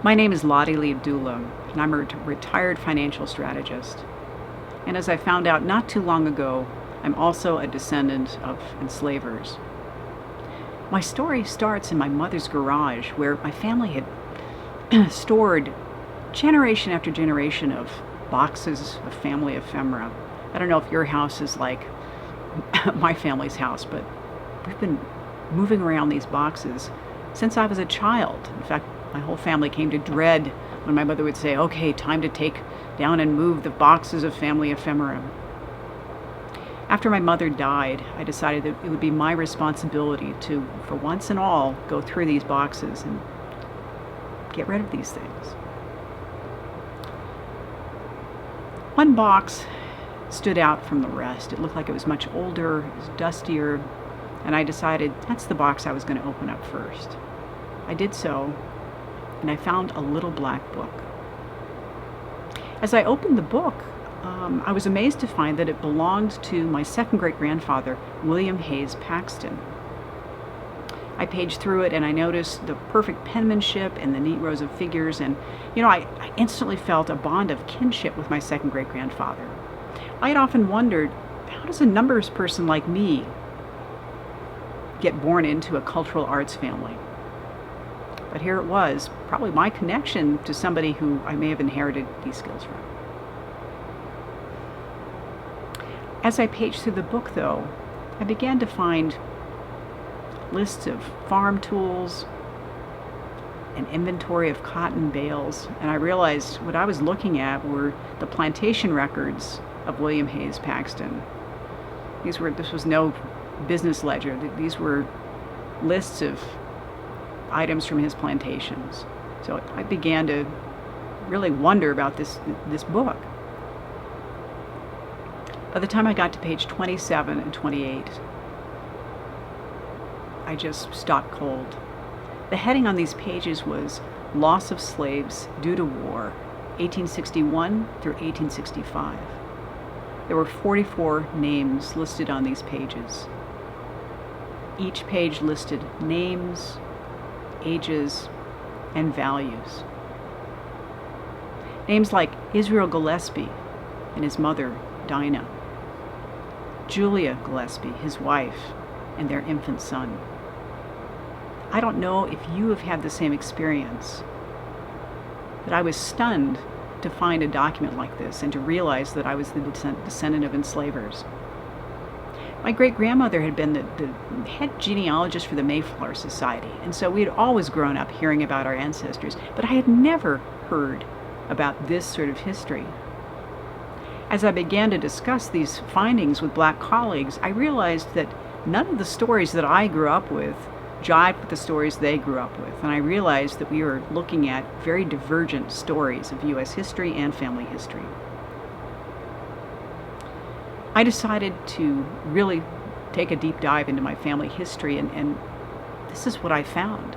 My name is Lotte Lieb Dula, and I'm a retired financial strategist. And as I found out not too long ago, I'm also a descendant of enslavers. My story starts in my mother's garage, where my family had stored generation after generation of boxes of family ephemera. I don't know if your house is like my family's house, but we've been moving around these boxes since I was a child. In fact, my whole family came to dread when my mother would say, "Okay, time to take down and move the boxes of family ephemera." After my mother died, I decided that it would be my responsibility to, for once and all, go through these boxes and get rid of these things. One box stood out from the rest. It looked like it was much older, it was dustier, and I decided that's the box I was going to open up first. I did so, and I found a little black book. As I opened the book, I was amazed to find that it belonged to my second great-grandfather, William Hayes Paxton. I paged through it and I noticed the perfect penmanship and the neat rows of figures, and I instantly felt a bond of kinship with my second great-grandfather. I had often wondered, how does a numbers person like me get born into a cultural arts family? But here it was, probably my connection to somebody who I may have inherited these skills from. As I paged through the book, though, I began to find lists of farm tools, an inventory of cotton bales, and I realized what I was looking at were the plantation records of William Hayes Paxton. This was no business ledger. These were lists of items from his plantations. So I began to really wonder about this book. By the time I got to page 27 and 28, I just stopped cold. The heading on these pages was Loss of Slaves Due to War, 1861 through 1865. There were 44 names listed on these pages. Each page listed names, ages, and values. Names like Israel Gillespie and his mother, Dinah. Julia Gillespie, his wife, and their infant son. I don't know if you have had the same experience, but I was stunned to find a document like this and to realize that I was the descendant of enslavers. My great-grandmother had been the head genealogist for the Mayflower Society, and so we had always grown up hearing about our ancestors, but I had never heard about this sort of history. As I began to discuss these findings with black colleagues, I realized that none of the stories that I grew up with jived with the stories they grew up with, and I realized that we were looking at very divergent stories of U.S. history and family history. I decided to really take a deep dive into my family history, and this is what I found.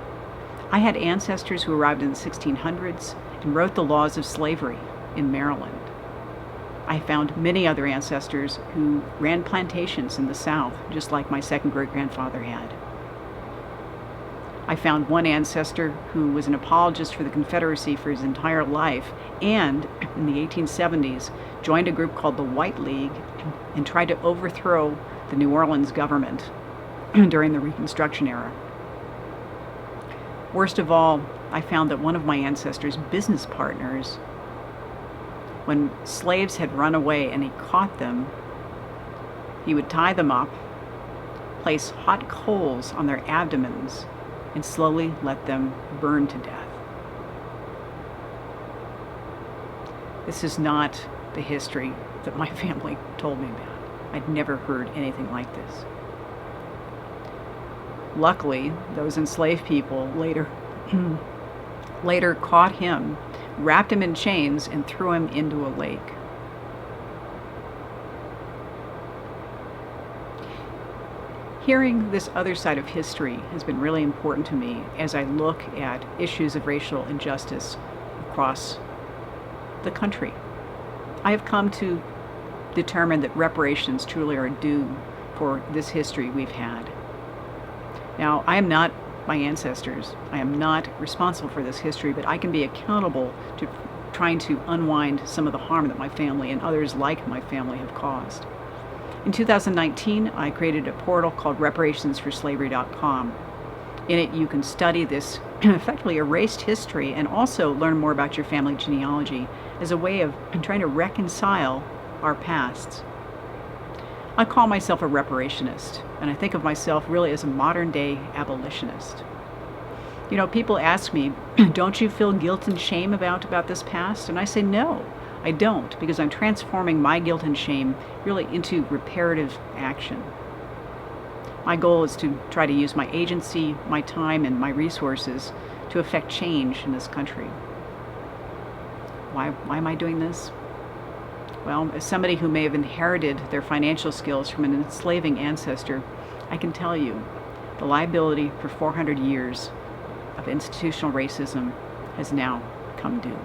I had ancestors who arrived in the 1600s and wrote the laws of slavery in Maryland. I found many other ancestors who ran plantations in the South, just like my second great-grandfather had. I found one ancestor who was an apologist for the Confederacy for his entire life, and in the 1870s joined a group called the White League and tried to overthrow the New Orleans government during the Reconstruction era. Worst of all, I found that one of my ancestors' business partners, when slaves had run away and he caught them, he would tie them up, place hot coals on their abdomens, and slowly let them burn to death. This is not the history that my family told me about. I'd never heard anything like this. Luckily, those enslaved people later caught him, wrapped him in chains, and threw him into a lake. Hearing this other side of history has been really important to me as I look at issues of racial injustice across the country. I have come to determine that reparations truly are due for this history we've had. Now, I am not my ancestors. I am not responsible for this history, but I can be accountable to trying to unwind some of the harm that my family and others like my family have caused. In 2019, I created a portal called reparationsforslavery.com. In it, you can study this effectively erased history and also learn more about your family genealogy as a way of trying to reconcile our pasts. I call myself a reparationist, and I think of myself really as a modern-day abolitionist. You know, people ask me, don't you feel guilt and shame about this past? And I say, no, I don't, because I'm transforming my guilt and shame really into reparative action. My goal is to try to use my agency, my time, and my resources to affect change in this country. Why am I doing this? Well, as somebody who may have inherited their financial skills from an enslaving ancestor, I can tell you the liability for 400 years of institutional racism has now come due.